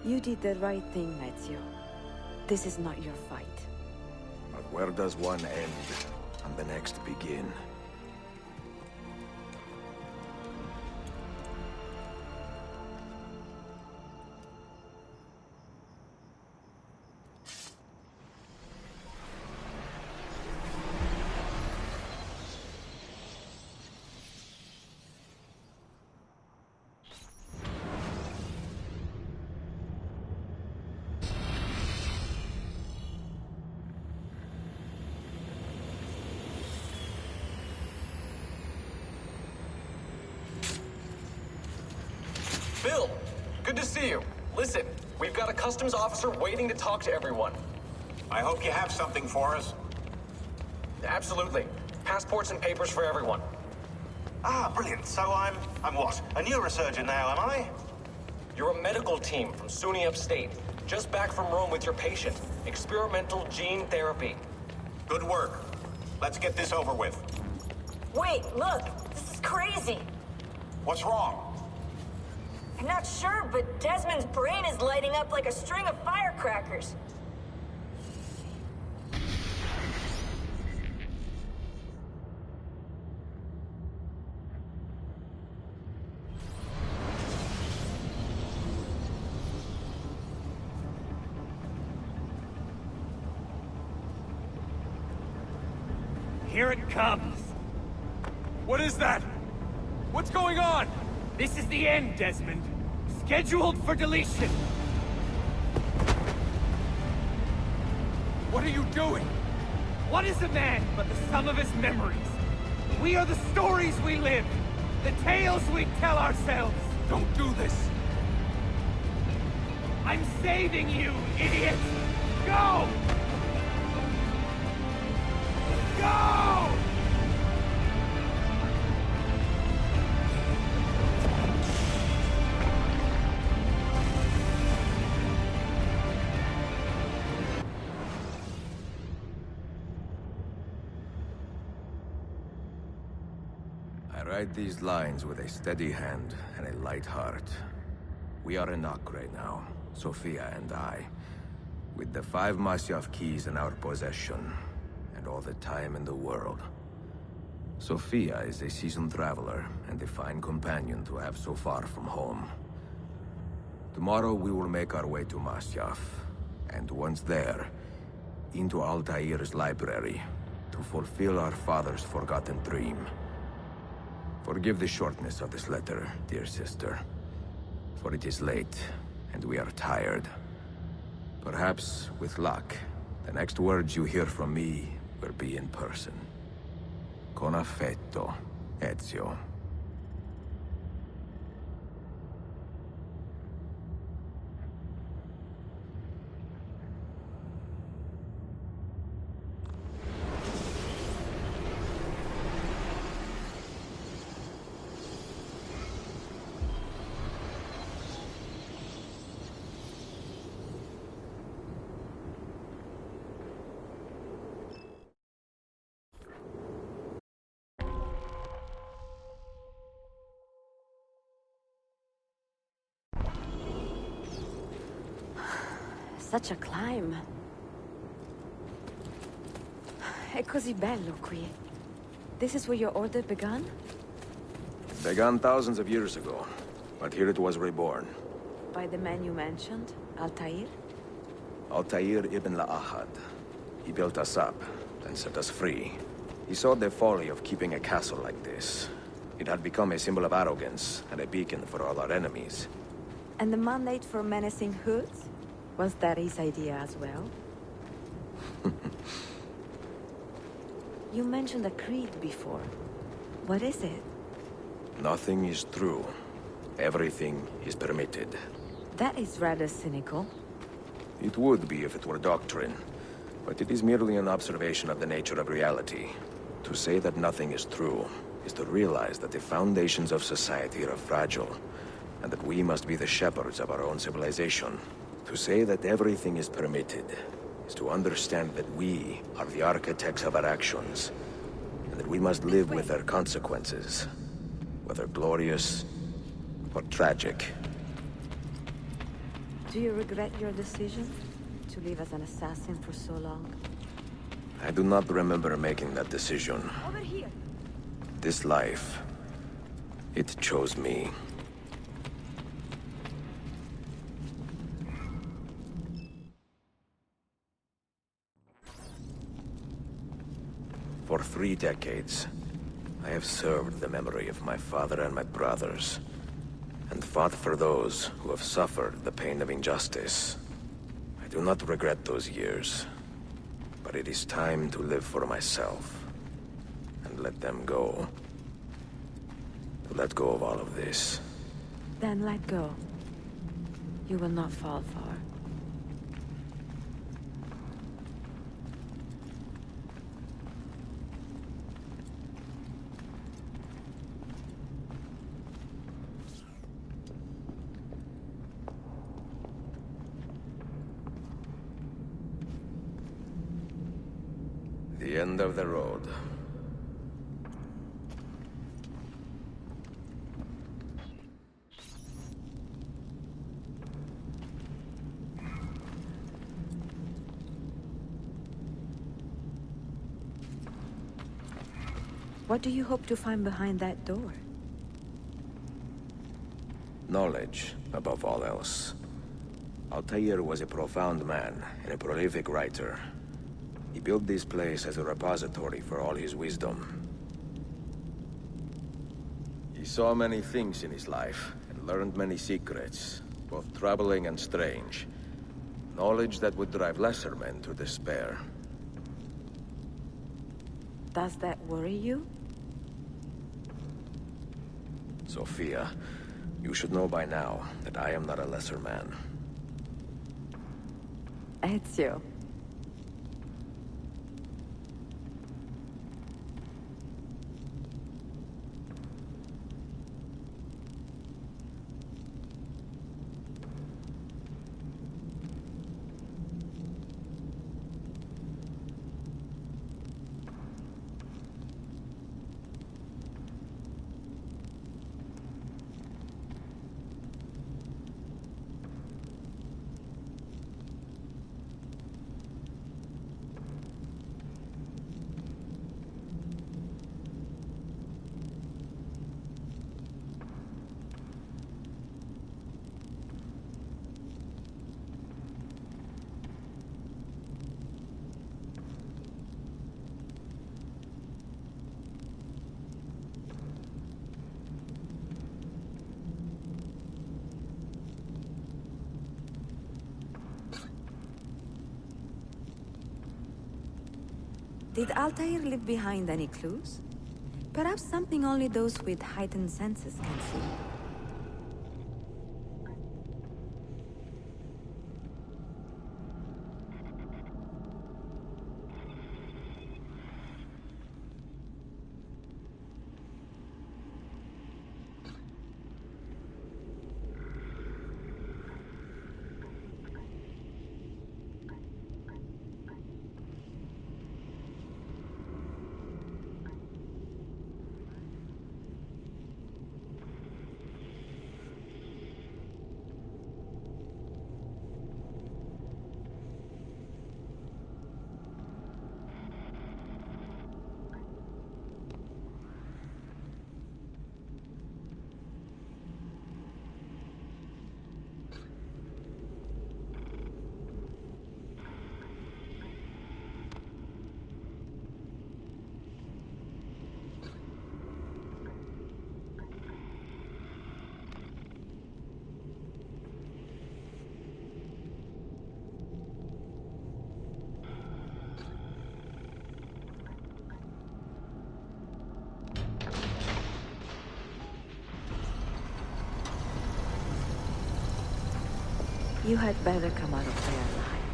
You did the right thing, Ezio. This is not your fight. But where does one end and the next begin? Bill, good to see you. Listen, we've got a customs officer waiting to talk to everyone. I hope you have something for us. Absolutely. Passports and papers for everyone. Ah, brilliant. So I'm what? A neurosurgeon now, am I? You're a medical team from SUNY Upstate. Just back from Rome with your patient. Experimental gene therapy. Good work. Let's get this over with. Wait, look! This is crazy! What's wrong? I'm not sure, but Desmond's brain is lighting up like a string of firecrackers. Here it comes! What is that? What's going on? This is the end, Desmond. Scheduled for deletion. What are you doing? What is a man but the sum of his memories? We are the stories we live, the tales we tell ourselves. Don't do this. I'm saving you, idiot! Go! Go! I write these lines with a steady hand and a light heart. We are in Acre now, Sophia and I, with the 5 Masyaf keys in our possession, and all the time in the world. Sophia is a seasoned traveler, and a fine companion to have so far from home. Tomorrow we will make our way to Masyaf, and once there, into Altair's library, to fulfill our father's forgotten dream. Forgive the shortness of this letter, dear sister, for it is late, and we are tired. Perhaps, with luck, the next words you hear from me will be in person. Con affetto, Ezio. Such a climb. È così bello qui. This is where your order began? It began thousands of years ago, but here it was reborn. By the man you mentioned, Altair? Altair ibn La'ahad. He built us up, and set us free. He saw the folly of keeping a castle like this. It had become a symbol of arrogance, and a beacon for all our enemies. And the mandate for menacing hoods? Was that his idea as well? You mentioned a creed before. What is it? Nothing is true. Everything is permitted. That is rather cynical. It would be if it were doctrine, but it is merely an observation of the nature of reality. To say that nothing is true is to realize that the foundations of society are fragile, and that we must be the shepherds of our own civilization. To say that everything is permitted is to understand that we are the architects of our actions, and that we must live with their consequences, whether glorious or tragic. Do you regret your decision to live as an assassin for so long? I do not remember making that decision. Over here! This life, it chose me. For 3 decades, I have served the memory of my father and my brothers, and fought for those who have suffered the pain of injustice. I do not regret those years, but it is time to live for myself, and let them go. To let go of all of this. Then let go. You will not fall far. The end of the road. What do you hope to find behind that door? Knowledge, above all else. Altair was a profound man and a prolific writer. He built this place as a repository for all his wisdom. He saw many things in his life, and learned many secrets, both troubling and strange. Knowledge that would drive lesser men to despair. Does that worry you? Sophia, you should know by now that I am not a lesser man. Ezio. Did Altair leave behind any clues? Perhaps something only those with heightened senses can see. You had better come out of there alive.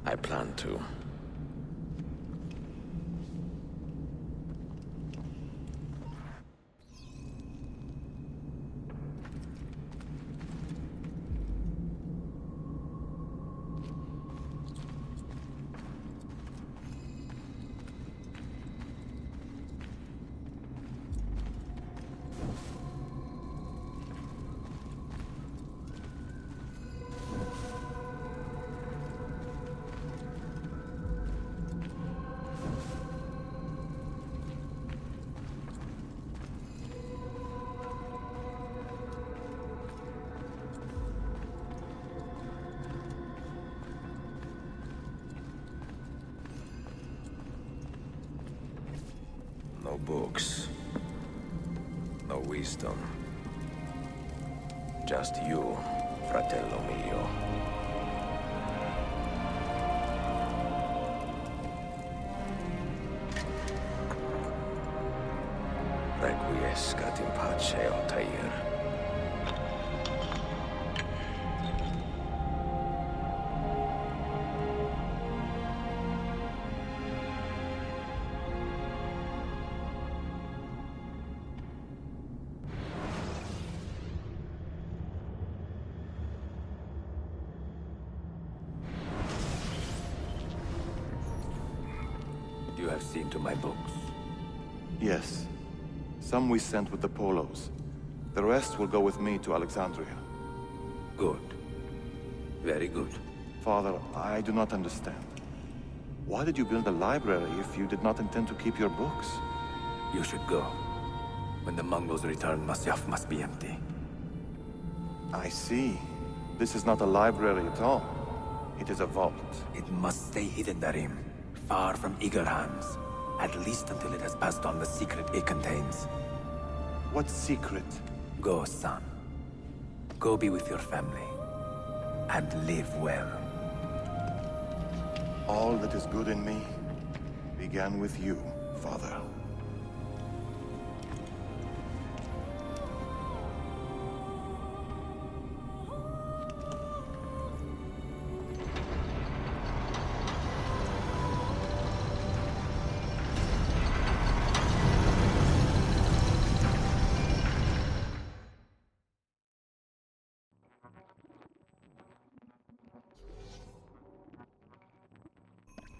I plan to. books. No wisdom. Just you, fratello mio. Requiescat in pace, Altair. You have seen to my books. Yes. Some we sent with the Polos. The rest will go with me to Alexandria. Good. Very good. Father, I do not understand. Why did you build a library if you did not intend to keep your books? You should go. When the Mongols return, Masyaf must be empty. I see. This is not a library at all. It is a vault. It must stay hidden, Darim. Far from eager hands. At least until it has passed on the secret it contains. What secret? Go, son. Go be with your family. And live well. All that is good in me began with you, Father.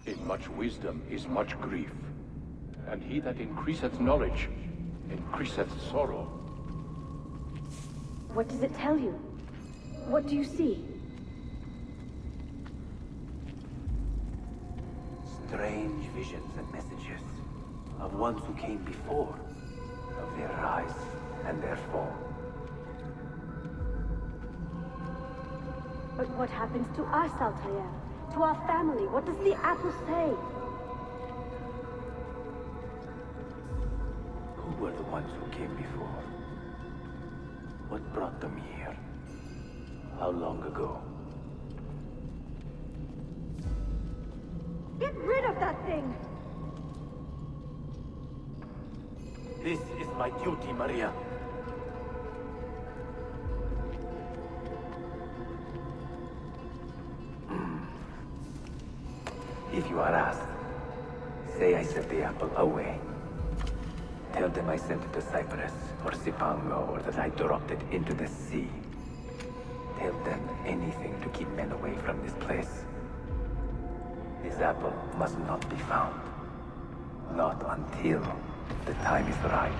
In much wisdom is much grief, and he that increaseth knowledge increaseth sorrow. What does it tell you? What do you see? Strange visions and messages of ones who came before, of their rise and their fall. But what happens to us, Altair? To our family? What does the apple say? Who were the ones who came before? What brought them here? How long ago? Get rid of that thing! This is my duty, Maria. If you are asked, say I sent the apple away. Tell them I sent it to Cyprus, or Cipango, or that I dropped it into the sea. Tell them anything to keep men away from this place. This apple must not be found. Not until the time is right.